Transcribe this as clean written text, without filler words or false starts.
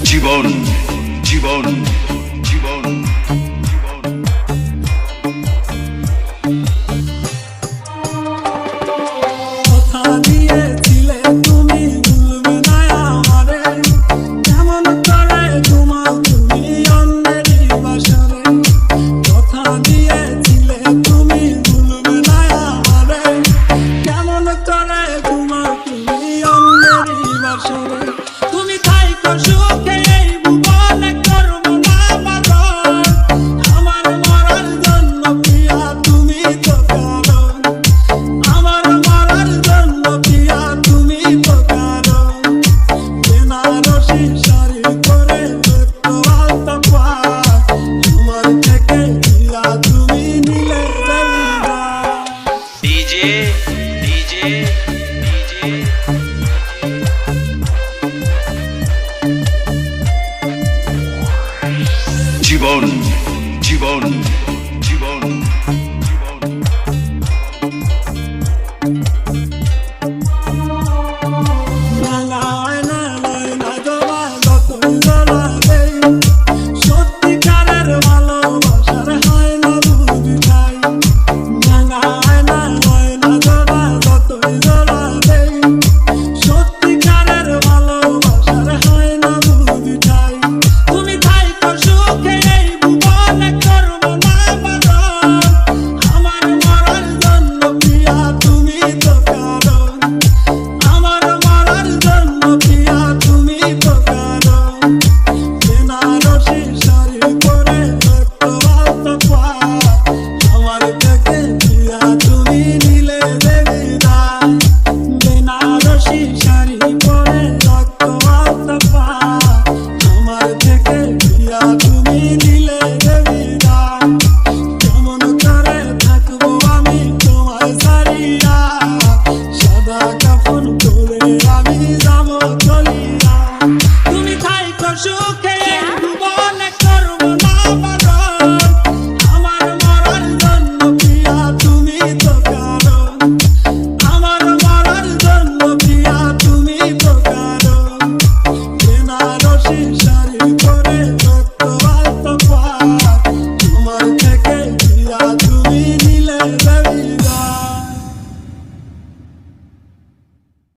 জীবন জীবন জীবন কথা দিয়েছিলে তুমি ভুলবে না আমারে, কেমন করে ঘুমাও তুমি অন্যেরই বাসরে। কথা দিয়েছিলে তুমি ভুলবে না আমারে, কেমন করে ঘুমাও তুমি অন্যেরই বাসরে। তুমি থাইকো সুখে এই ভুবনে করবো না বারণ, আমার মরার জন্য প্রিয়া তুমি তো কারণ, আমার মরার জন্য প্রিয়া তুমি তো কারণ। বেনারসি শাড়ি পরে একটু আলতা পায়, তোমার থেকে প্রিয়া তুমি নিলে দেবিনা। ডিজে ডিজে ডিজে জীবন জীবন জীবন জীবন রাঙা আয়না লাইনা জবা যতই জ্বালা দেই, সত্যিকারের ভালোবাসার হয় না বুঝি ঠাই। রাঙা আয়না লাইনা জবা যতই জ্বালা দেই, সত্যিকারের ভালোবাসার হয় না বুঝি ঠাই। তুমি থাইকো সুখে এই ভুবনে করবো না বারণ, আমার মরার জন্য প্রিয়া তুমি তো কারণ, আমার মরার জন্য প্রিয়া তুমি তো কারণ। বেনারসি শাড়ি পরে একটু আলতা পায়, আমার থেকে প্রিয়া তুমি নিলে দেবিনা। বেনারসি শাড়ি পরে একটু আলতা পায়, আমার থেকে প্রিয়া তুমি নিলে দেবিনা। কেমন করে থাকবো আমি তোমায় ছাড়িয়া, সাদা কাফন পরে আমি যাবো চলিয়া। তুমি থাইকো সুখে